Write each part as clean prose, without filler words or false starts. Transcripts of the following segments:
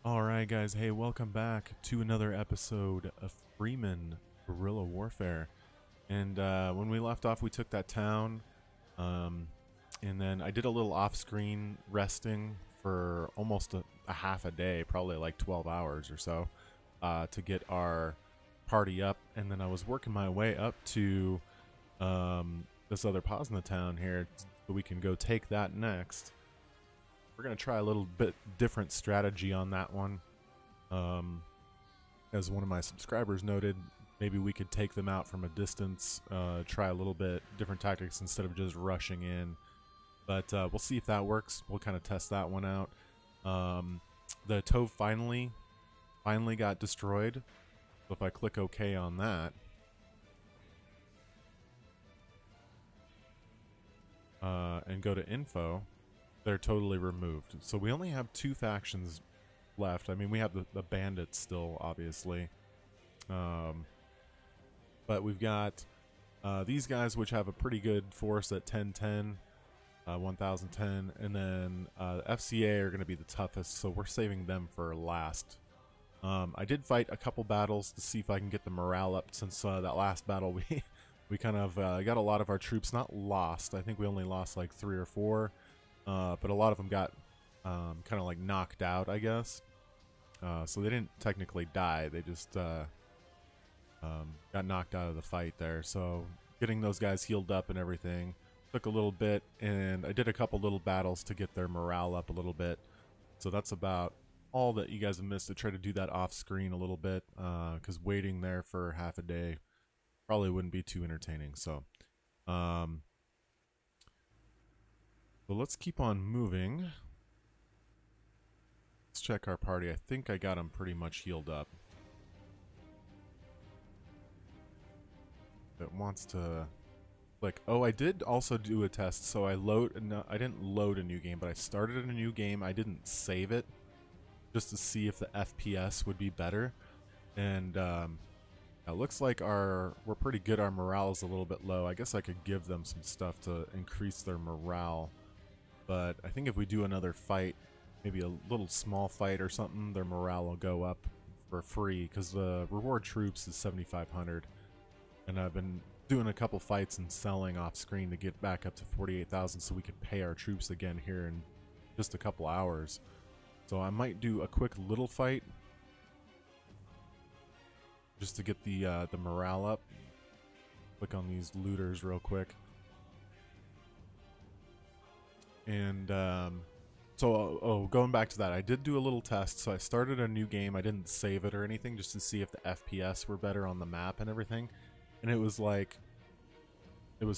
Alright guys, hey, welcome back to another episode of Freeman Guerrilla Warfare. And when we left off, we took that town, and then I did a little off-screen resting for almost a half a day, probably like 12 hours or so, to get our party up. And then I was working my way up to this other Pozna town here, so we can go take that next. We're going to try a little bit different strategy on that one. As one of my subscribers noted, maybe we could take them out from a distance, try a little bit different tactics instead of just rushing in. But we'll see if that works. We'll kind of test that one out. The Tove finally got destroyed. So if I click OK on that, and go to info, they're totally removed. So we only have two factions left. I mean, we have the bandits still, obviously. But we've got these guys, which have a pretty good force at 1010, 1010, and then FCA are going to be the toughest, so we're saving them for last. I did fight a couple battles to see if I can get the morale up, since that last battle we kind of got a lot of our troops not lost. I think we only lost like 3 or 4. But a lot of them got kind of like knocked out, I guess. So they didn't technically die. They just got knocked out of the fight there. So getting those guys healed up and everything took a little bit. And I did a couple little battles to get their morale up a little bit. So that's about all that you guys have missed. To try to do that off screen a little bit, because waiting there for half a day probably wouldn't be too entertaining. So so let's keep on moving. Let's check our party. I think I got them pretty much healed up. It wants to click. Oh, I did also do a test. So I didn't load a new game, but I started a new game. I didn't save it just to see if the FPS would be better. And it looks like we're pretty good. Our morale is a little bit low. I guess I could give them some stuff to increase their morale. But I think if we do another fight, maybe a little small fight or something, their morale will go up for free, because the reward troops is 7,500. And I've been doing a couple fights and selling off screen to get back up to 48,000 so we could pay our troops again here in just a couple hours. So I might do a quick little fight just to get the morale up. Click on these looters real quick. And so going back to that, I did do a little test. So I started a new game. I didn't save it or anything, just to see if the FPS were better on the map and everything. And it was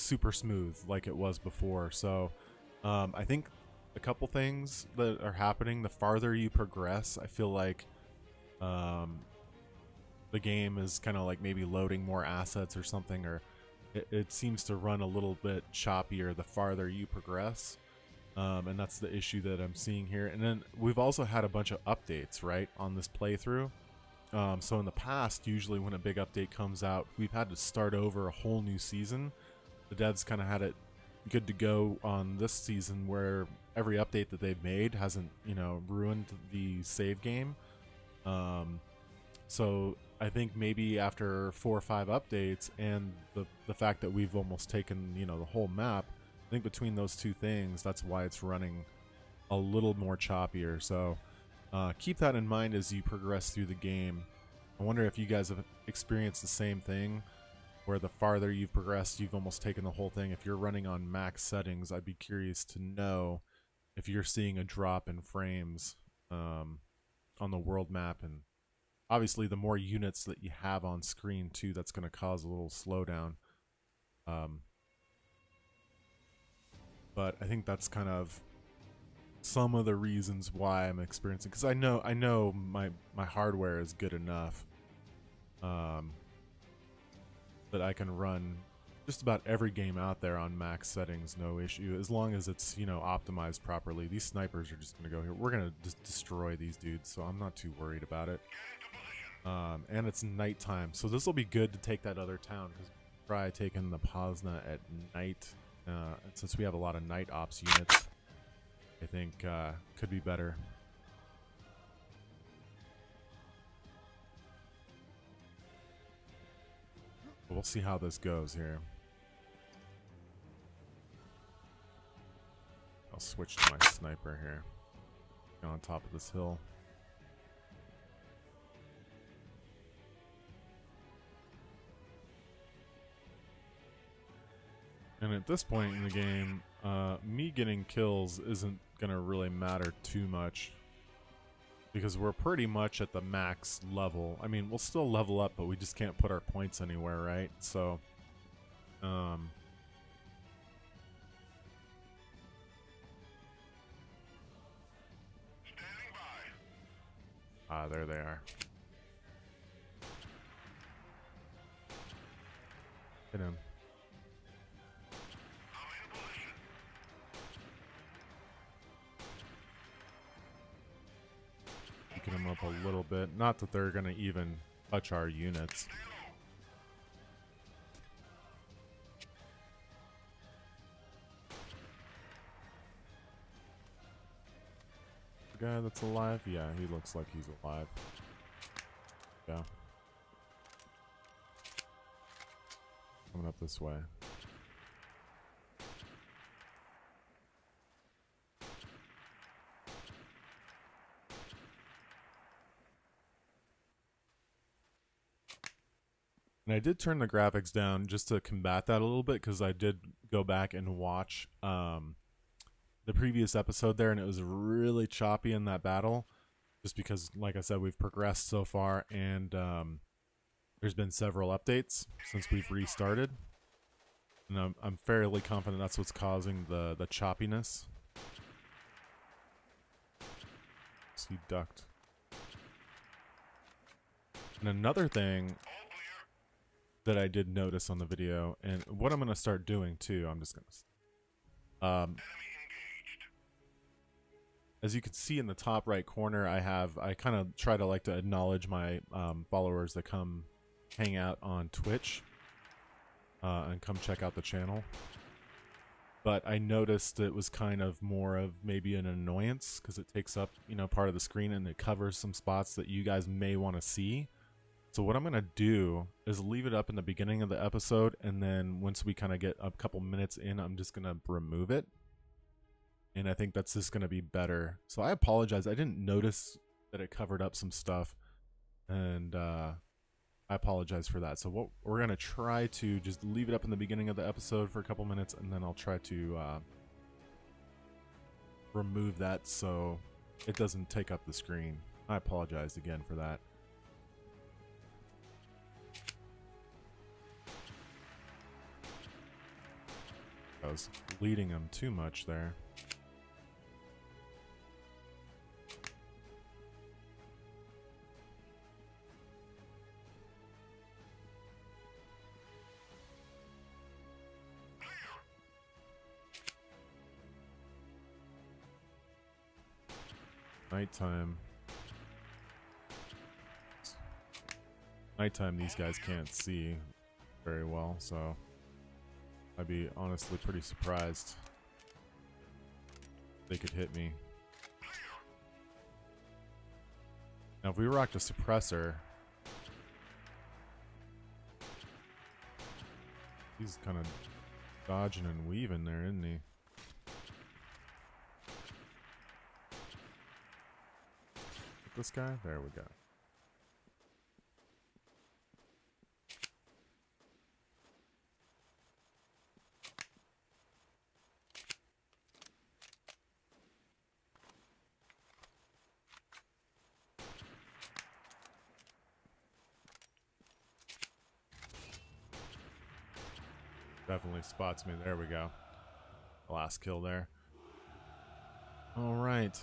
super smooth like it was before. So I think a couple things that are happening: the farther you progress, I feel like the game is kind of like maybe loading more assets or something, or it seems to run a little bit choppier the farther you progress. And that's the issue that I'm seeing here. And then we've also had a bunch of updates, right, on this playthrough. So in the past, usually when a big update comes out, we've had to start over a whole new season. The devs kind of had it good to go on this season, where every update that they've made hasn't, ruined the save game. So I think maybe after 4 or 5 updates, and the fact that we've almost taken, the whole map, I think between those two things, that's why it's running a little more choppier. So keep that in mind as you progress through the game. I wonder if you guys have experienced the same thing, where the farther you've progressed, you've almost taken the whole thing. If you're running on max settings, I'd be curious to know if you're seeing a drop in frames on the world map. And obviously the more units that you have on screen too, that's going to cause a little slowdown. But I think that's kind of some of the reasons why I'm experiencing, because I know my hardware is good enough that I can run just about every game out there on max settings, no issue, as long as it's optimized properly. These snipers are just gonna go here. We're gonna just destroy these dudes, so I'm not too worried about it. And it's nighttime, so this will be good to take that other town, because try taking the Pozna at night. And since we have a lot of night ops units, I think could be better. We'll see how this goes here. I'll switch to my sniper here. Get on top of this hill. And at this point in the game, me getting kills isn't gonna really matter too much, because we're pretty much at the max level. I mean, we'll still level up, but we just can't put our points anywhere, right? So, there they are. Hit him. Picking him up a little bit. Not that they're gonna even touch our units. The guy that's alive? Yeah, he looks like he's alive. Yeah. Coming up this way. And I did turn the graphics down just to combat that a little bit, because I did go back and watch the previous episode there, and it was really choppy in that battle, just because, like I said, we've progressed so far, and there's been several updates since we've restarted, and I'm fairly confident that's what's causing the choppiness. So he ducked. And another thing that I did notice on the video, and what I'm going to start doing too, I'm just going to as you can see in the top right corner, I kind of try to like to acknowledge my followers that come hang out on Twitch and come check out the channel. But I noticed it was kind of more of maybe an annoyance, because it takes up, you know, part of the screen, and it covers some spots that you guys may want to see. So what I'm going to do is leave it up in the beginning of the episode, and then once we kind of get a couple minutes in, I'm just going to remove it. And I think that's just going to be better. So I apologize. I didn't notice that it covered up some stuff, and I apologize for that. So what we're going to try to just leave it up in the beginning of the episode for a couple minutes, and then I'll try to remove that so it doesn't take up the screen. I apologize again for that. I was leading him too much there. Nighttime. Nighttime, these guys can't see very well, so I'd be honestly pretty surprised if they could hit me. Now, if we rocked a suppressor, he's kind of dodging and weaving there, isn't he? This guy? There we go. Definitely spots me. There we go. Last kill there. All right.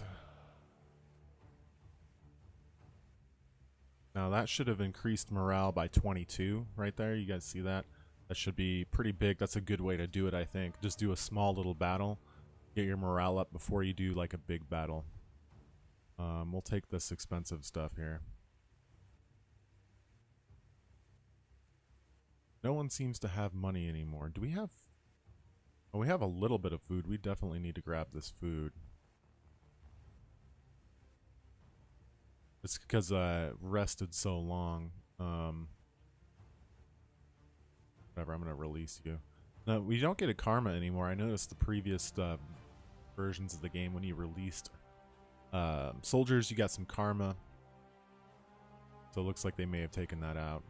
Now that should have increased morale by 22 right there. You guys see that? That should be pretty big. That's a good way to do it, I think. Just do a small little battle. Get your morale up before you do like a big battle. We'll take this expensive stuff here. No one seems to have money anymore. Do we have... Oh, we have a little bit of food. We definitely need to grab this food. It's because I rested so long. Whatever, I'm going to release you. No, we don't get a karma anymore. I noticed the previous versions of the game, when you released soldiers, you got some karma. So it looks like they may have taken that out.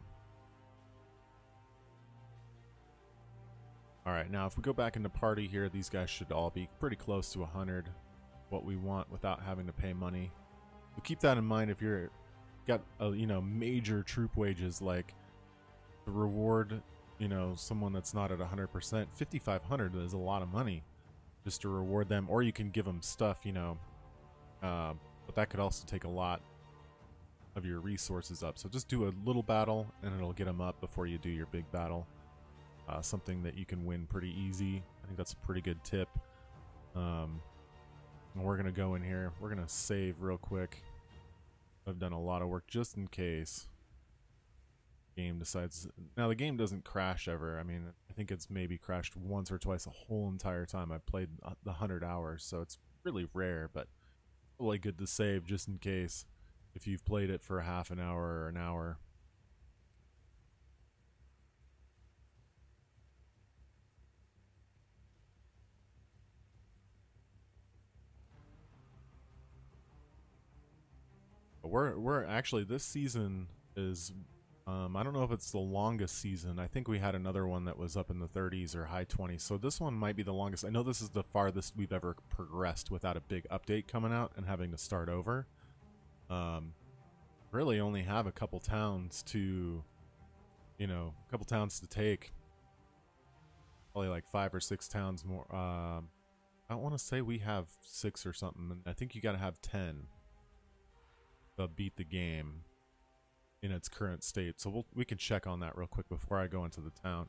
Alright, now if we go back into party here, these guys should all be pretty close to 100. What we want without having to pay money. So keep that in mind if you're got you know, major troop wages, like the reward, you know, someone that's not at 100%. 5,500 is a lot of money just to reward them, or you can give them stuff, you know, but that could also take a lot of your resources up. So just do a little battle and it'll get them up before you do your big battle. Something that you can win pretty easy. I think that's a pretty good tip. And we're gonna go in here. We're gonna save real quick. I've done a lot of work just in case game decides. Now the game doesn't crash ever. I mean, I think it's maybe crashed once or twice the whole entire time I've played the 100 hours, so it's really rare, but really good to save just in case if you've played it for half an hour or an hour. We're actually, this season is I don't know if it's the longest season. I think we had another one that was up in the 30s or high 20s. So this one might be the longest. I know this is the farthest we've ever progressed without a big update coming out and having to start over. Really only have a couple towns to, you know, a couple towns to take. Probably like 5 or 6 towns more. I don't want to say we have 6 or something. I think you got to have 10 to beat the game in its current state. So we can check on that real quick before I go into the town.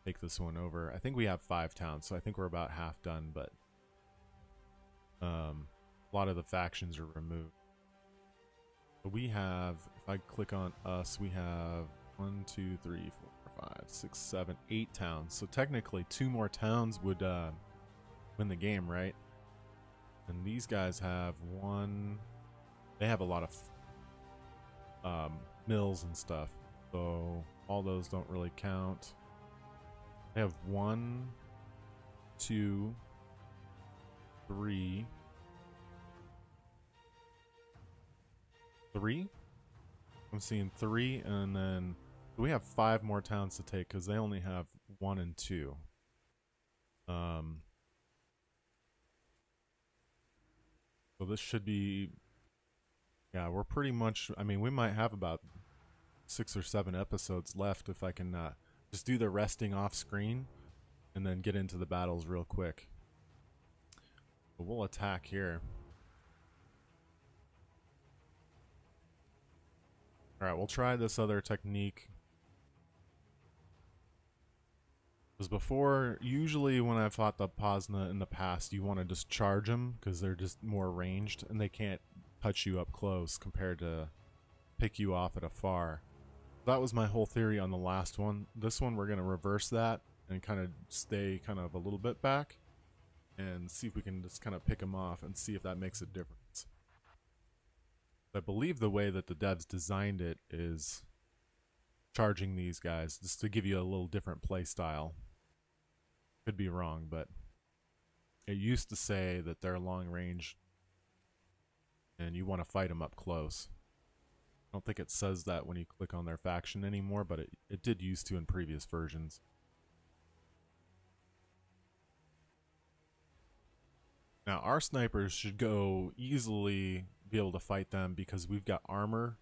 Take this one over. I think we have 5 towns, so I think we're about half done, but a lot of the factions are removed. So we have, if I click on us, we have 1, 2, 3, 4, 5, 6, 7, 8 towns. So technically 2 more towns would win the game, right? And these guys have 1. They have a lot of mills and stuff, so all those don't really count. They have 1, 2, 3. 3? I'm seeing 3, and then we have 5 more towns to take because they only have 1 and 2. So this should be, yeah, we're pretty much, I mean, we might have about 6 or 7 episodes left if I can just do the resting off screen and then get into the battles real quick. But we'll attack here. Alright, we'll try this other technique. Because before, usually when I've fought the Pozna in the past, you want to just charge them because they're just more ranged and they can't touch you up close compared to pick you off at afar. That was my whole theory on the last one. This one we're going to reverse that and kind of stay kind of a little bit back and see if we can just kind of pick them off and see if that makes a difference. I believe the way that the devs designed it is charging these guys just to give you a little different play style. Could be wrong, but it used to say that they're long range and you want to fight them up close. I don't think it says that when you click on their faction anymore, but it did used to in previous versions. Now our snipers should go easily be able to fight them because we've got armor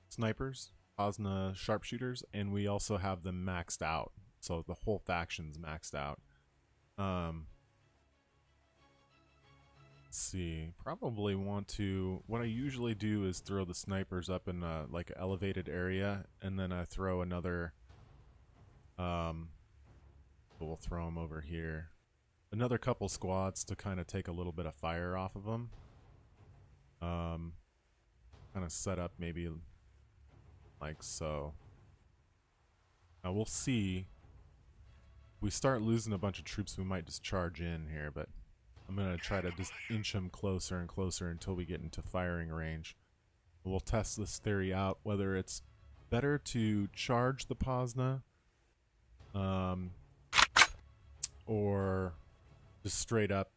snipers, Pozna sharpshooters, and we also have them maxed out. So the whole faction's maxed out. Let's see, probably want to, what I usually do is throw the snipers up in like an elevated area, and then I throw another, we'll throw them over here. Another couple squads to kind of take a little bit of fire off of them. Kind of set up maybe like so. Now we'll see. If we start losing a bunch of troops, we might just charge in here, but I'm going to try to just inch them closer and closer until we get into firing range. We'll test this theory out, whether it's better to charge the Pozna, or just straight up,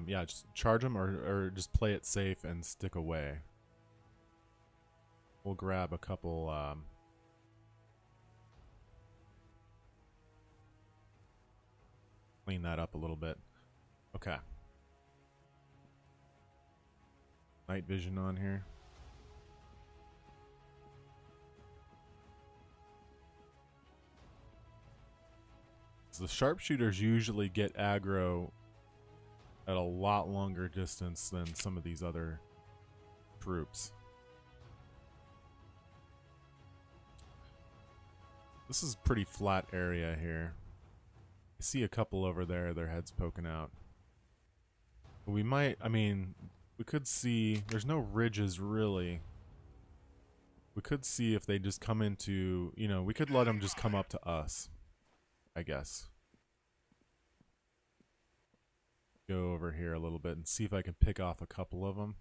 yeah, just charge them, or just play it safe and stick away. We'll grab a couple, clean that up a little bit. Okay. Night vision on here. So the sharpshooters usually get aggro at a lot longer distance than some of these other troops. This is a pretty flat area here. I see a couple over there, their heads poking out. We might, I mean, we could see, there's no ridges really. We could see if they just come into, you know, we could let them just come up to us, I guess. Go over here a little bit and see if I can pick off a couple of them.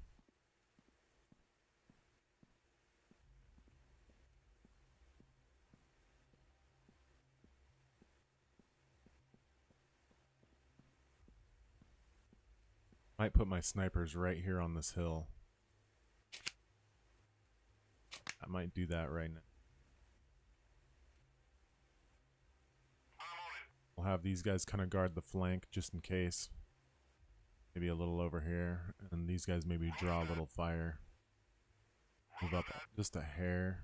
Might put my snipers right here on this hill. I might do that right now. We'll have these guys kind of guard the flank just in case. Maybe a little over here. And these guys maybe draw a little fire. Move up just a hair.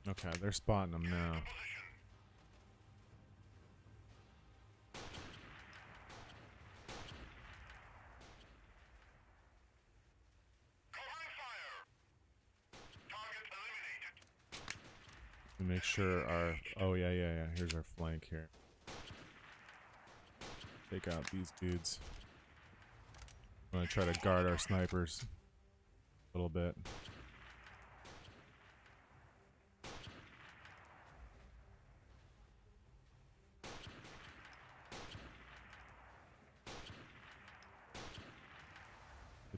Okay, they're spotting them now. We make sure our, oh yeah, here's our flank here. Take out these dudes. I'm gonna try to guard our snipers a little bit.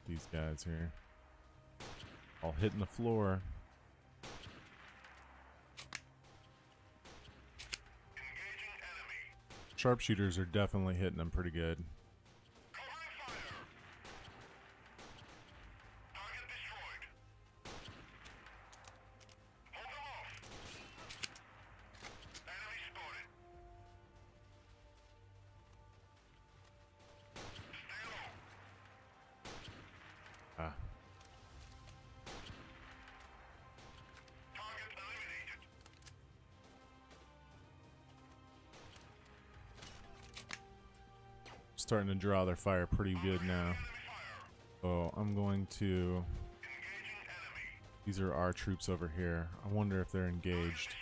These guys here all hitting the floor. Sharpshooters are definitely hitting them pretty good. Starting to draw their fire pretty good now. So I'm going to, these are our troops over here. I wonder if they're engaged.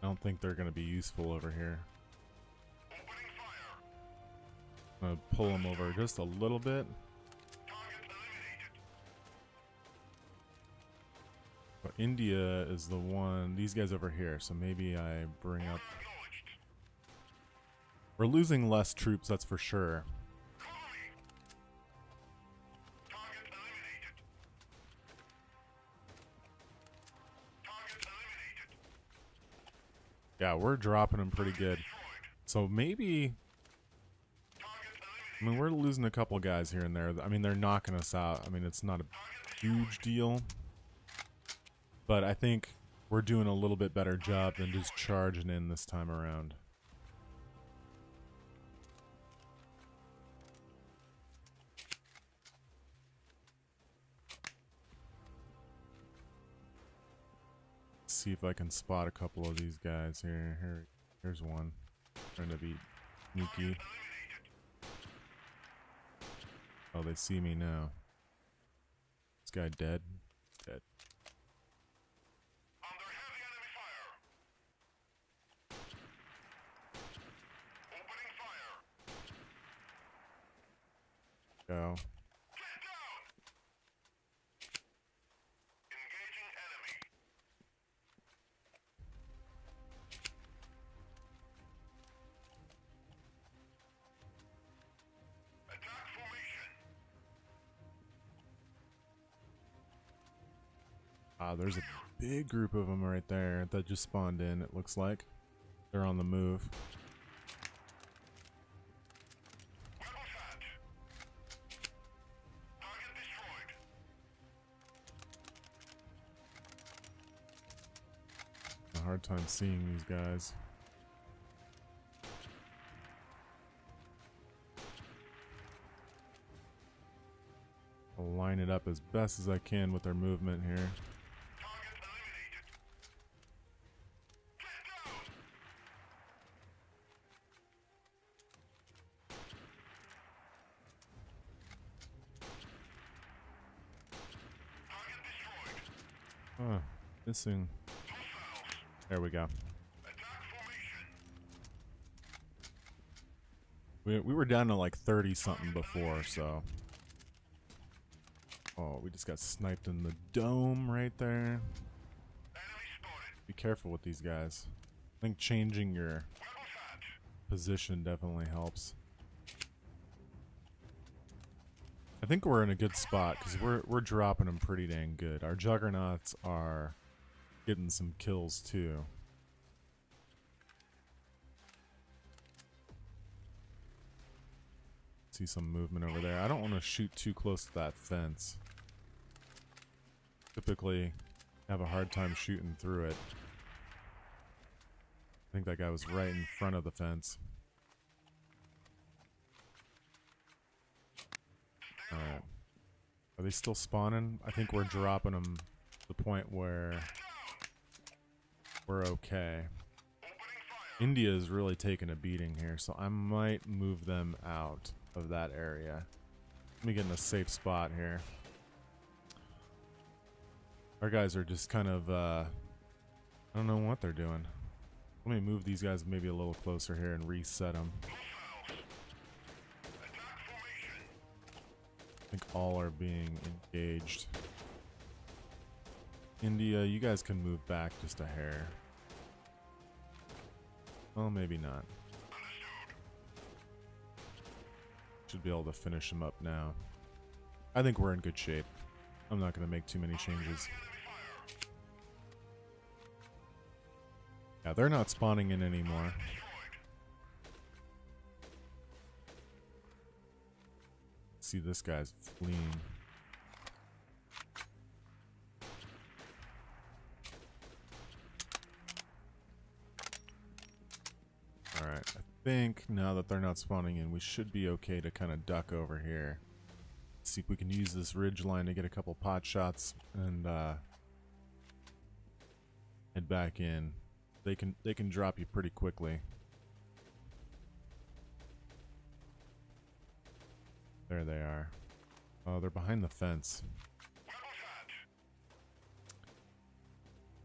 I don't think they're going to be useful over here. I'm going to pull them over just a little bit. But India is the one, these guys over here, so maybe I bring up, we're losing less troops, that's for sure. Yeah, we're dropping them pretty good. So maybe, I mean, we're losing a couple guys here and there. I mean, they're knocking us out. I mean, it's not a huge deal. But I think we're doing a little bit better job than just charging in this time around. See if I can spot a couple of these guys here. Here's one. Trying to be sneaky. Oh, they see me now. This guy dead? Dead. Ah, there's a big group of them right there that just spawned in, it looks like. They're on the move. A hard time seeing these guys. I'll line it up as best as I can with their movement here. Huh, missing. There we go. We were down to like 30 something before, so. Oh, we just got sniped in the dome right there. Be careful with these guys. I think changing your position definitely helps. I think we're in a good spot because we're dropping them pretty dang good. Our juggernauts are getting some kills too. See some movement over there. I don't want to shoot too close to that fence. Typically have a hard time shooting through it. I think that guy was right in front of the fence. Alright. Are they still spawning? I think we're dropping them to the point where we're okay. India is really taking a beating here, so I might move them out of that area. Let me get in a safe spot here. Our guys are just kind of, I don't know what they're doing. Let me move these guys maybe a little closer here and reset them. I think all are being engaged. India, you guys can move back just a hair. Well, maybe not. Should be able to finish them up now. I think we're in good shape. I'm not going to make too many changes. Yeah, they're not spawning in anymore. See, this guy's fleeing. Alright, I think now that they're not spawning in, we should be okay to kind of duck over here. See if we can use this ridge line to get a couple pot shots and head back in. They can drop you pretty quickly. There they are. Oh, they're behind the fence.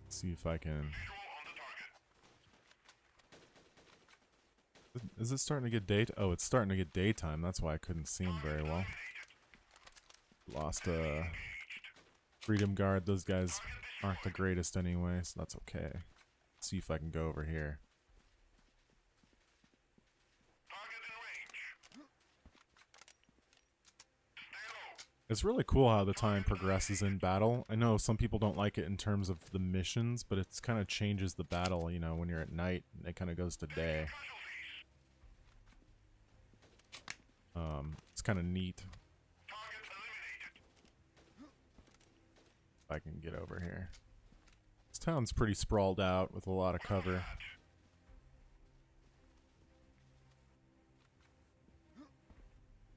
Let's see if I can. Is it starting to get daytime? Oh, it's starting to get daytime. That's why I couldn't see him very well. Lost a Freedom Guard. Those guys aren't the greatest anyway, so that's okay. Let's see if I can go over here. It's really cool how the time progresses in battle. I know some people don't like it in terms of the missions, but it's kind of changes the battle, you know, when you're at night and it kind of goes to day. It's kind of neat. If I can get over here. This town's pretty sprawled out with a lot of cover.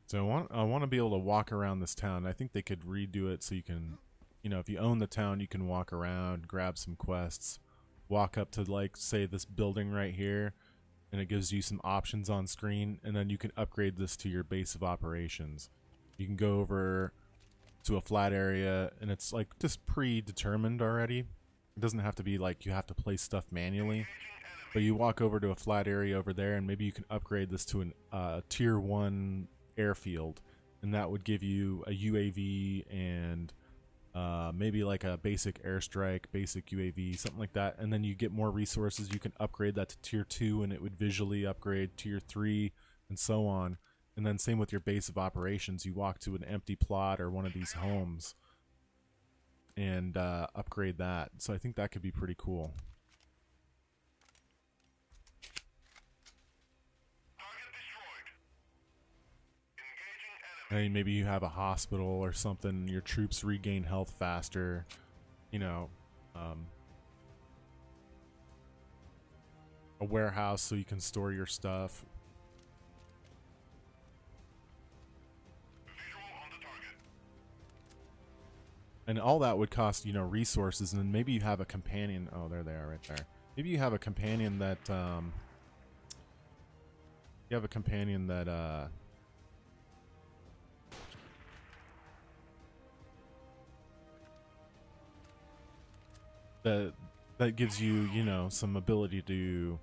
So I want to be able to walk around this town. I think they could redo it so you can, you know, if you own the town, you can walk around, grab some quests, walk up to, like, say this building right here, and it gives you some options on screen, and then you can upgrade this to your base of operations. You can go over to a flat area, and it's like just predetermined already. It doesn't have to be like you have to place stuff manually, but you walk over to a flat area over there, and maybe you can upgrade this to an tier 1 airfield, and that would give you a UAV and maybe like a basic airstrike, basic UAV, something like that, and then you get more resources. You can upgrade that to tier 2 and it would visually upgrade tier 3 and so on. And then same with your base of operations. You walk to an empty plot or one of these homes and upgrade that. So I think that could be pretty cool. And maybe you have a hospital or something, your troops regain health faster, you know, a warehouse so you can store your stuff. And all that would cost, you know, resources, and then maybe you have a companion. Oh, there they are right there. Maybe you have a companion that, that gives you, you know, some ability to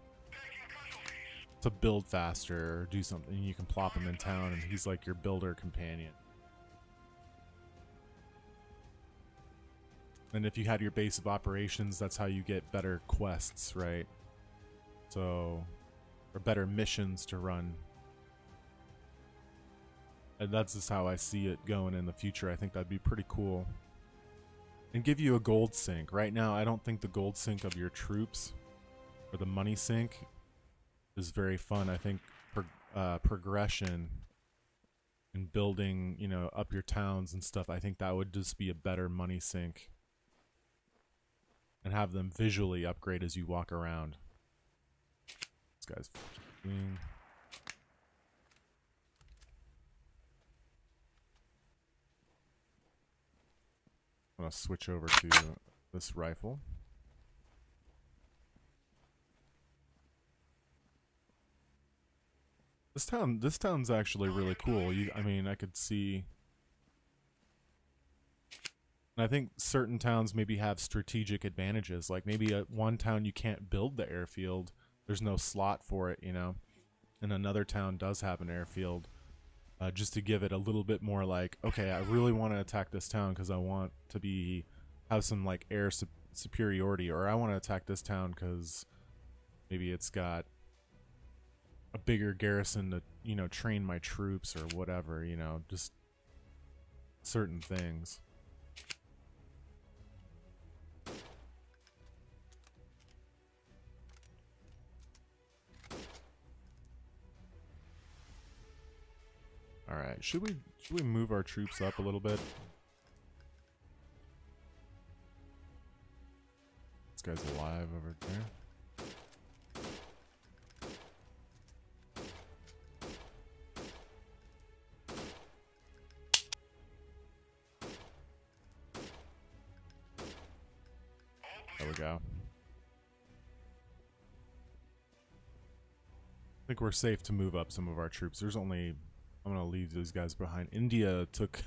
build faster or do something. You can plop him in town, and he's like your builder companion. And if you had your base of operations, that's how you get better quests, right? So, or better missions to run. And that's just how I see it going in the future. I think that'd be pretty cool. And give you a gold sink. Right now, I don't think the gold sink of your troops or the money sink is very fun. I think progression and building, you know, up your towns and stuff, I think that would just be a better money sink. And have them visually upgrade as you walk around. This guy's f***ing. I'm gonna switch over to this rifle. This town's actually really cool. I mean, I could see. And I think certain towns maybe have strategic advantages. Like maybe at one town you can't build the airfield. There's no slot for it, you know. And another town does have an airfield. Just to give it a little bit more like, okay, I really want to attack this town because I want to have some like air superiority. Or I want to attack this town because maybe it's got a bigger garrison to, you know, train my troops or whatever, you know, just certain things. All right, should we move our troops up a little bit? This guy's alive over there. There we go. I think we're safe to move up some of our troops. There's only, I'm gonna leave these guys behind. India took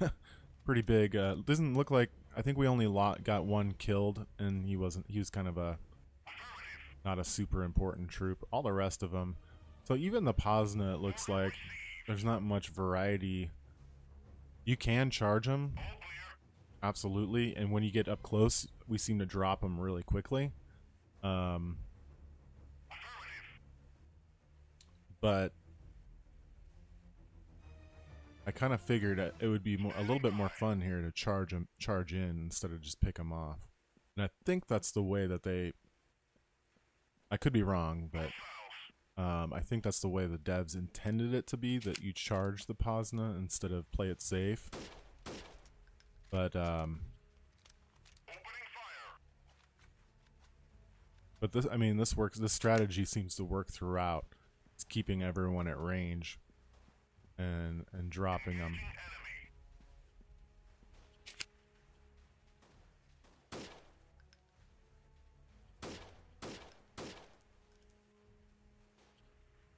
pretty big. Doesn't look like, I think we only got one killed, and he was kind of not a super important troop. All the rest of them. So even the Pasna, it looks like there's not much variety. You can charge them, absolutely, and when you get up close, we seem to drop them really quickly. But I kind of figured it would be a little bit more fun here to charge in instead of just pick them off. And I think that's the way that I could be wrong, but I think that's the way the devs intended it to be, that you charge the Pasna instead of play it safe. But this, I mean, this works. This strategy seems to work throughout. It's keeping everyone at range and dropping them.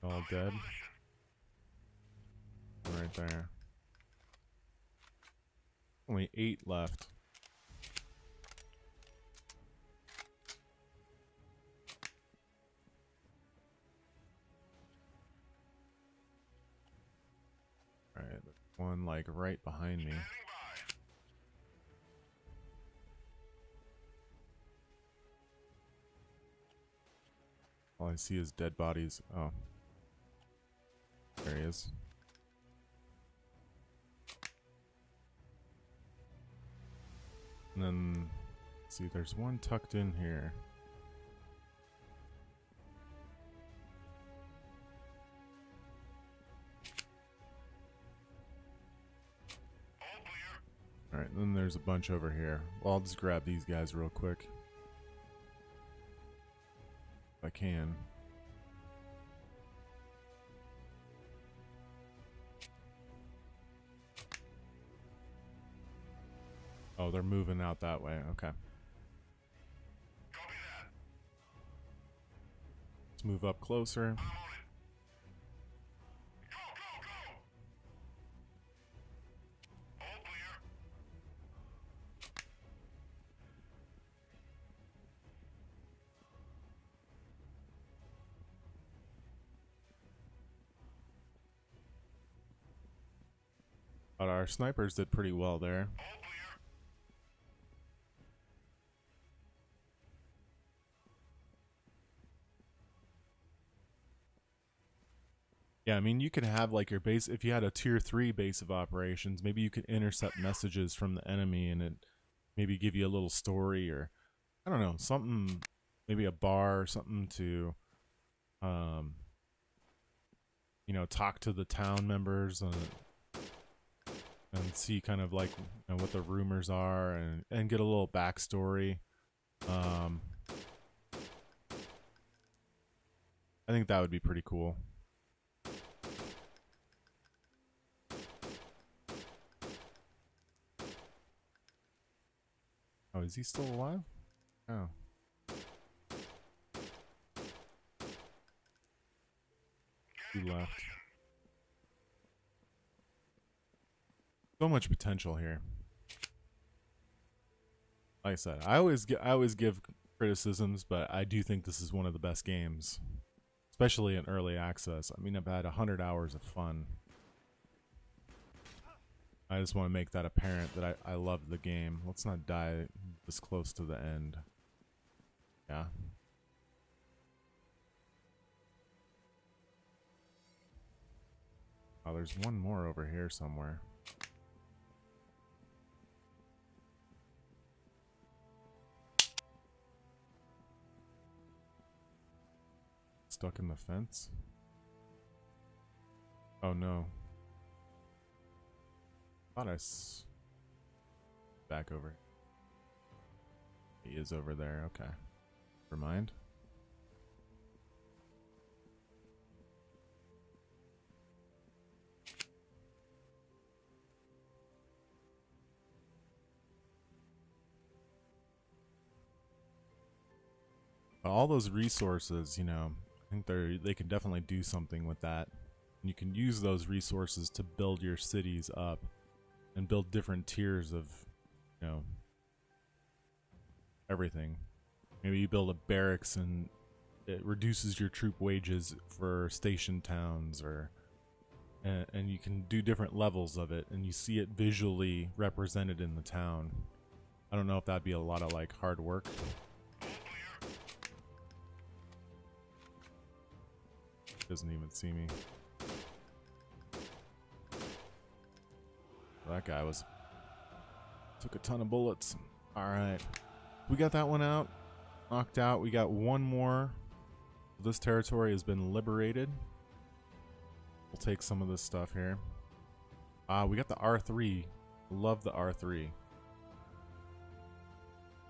All dead. Right there. Only 8 left. Alright, one like right behind me. All I see is dead bodies. Oh. There he is. And then, let's see, there's one tucked in here. Alright, then there's a bunch over here. Well, I'll just grab these guys real quick. If I can. Oh, they're moving out that way. Okay. Let's move up closer. But our snipers did pretty well there. Yeah, I mean, you could have like your base, if you had a tier 3 base of operations, maybe you could intercept messages from the enemy and it maybe give you a little story, or I don't know, something, maybe a bar or something to, you know, talk to the town members and see kind of like, you know, what the rumors are, and get a little backstory. I think that would be pretty cool. Oh, is he still alive? Oh. He left. So much potential here. Like I said, I always give criticisms, but I do think this is one of the best games, especially in early access. I mean, I've had 100 hours of fun. I just want to make that apparent that I love the game. Let's not die this close to the end. Yeah. Oh, there's one more over here somewhere. Stuck in the fence? Oh no. Thought back over. He is over there. Okay. Never mind. But all those resources, you know, I think they can definitely do something with that. And you can use those resources to build your cities up and build different tiers of, you know, everything. Maybe you build a barracks and it reduces your troop wages for station towns, or and you can do different levels of it, and you see it visually represented in the town. I don't know if that'd be a lot of like hard work. Doesn't even see me. That guy took a ton of bullets. Alright. We got that one out. Knocked out. We got one more. This territory has been liberated. We'll take some of this stuff here. We got the R3. Love the R3.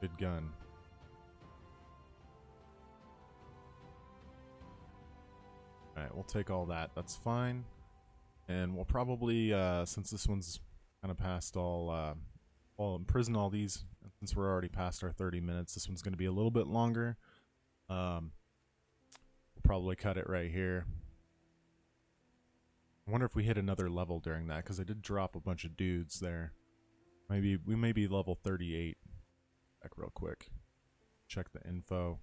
Good gun. Alright, we'll take all that. That's fine. And we'll probably, since this one's kind of past all, I'll imprison all these. Since we're already past our 30 minutes, this one's going to be a little bit longer. We'll probably cut it right here. I wonder if we hit another level during that, because I did drop a bunch of dudes there. Maybe we may be level 38. Check real quick. Check the info.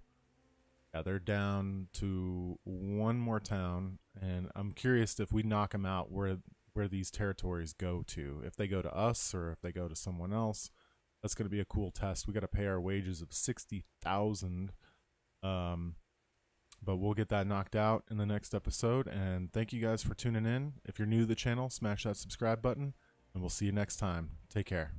Yeah, they're down to one more town, and I'm curious if we knock them out, where these territories go to. If they go to us or if they go to someone else. That's going to be a cool test. We got to pay our wages of 60,000. But we'll get that knocked out in the next episode. And thank you guys for tuning in. If you're new to the channel, smash that subscribe button, and we'll see you next time. Take care.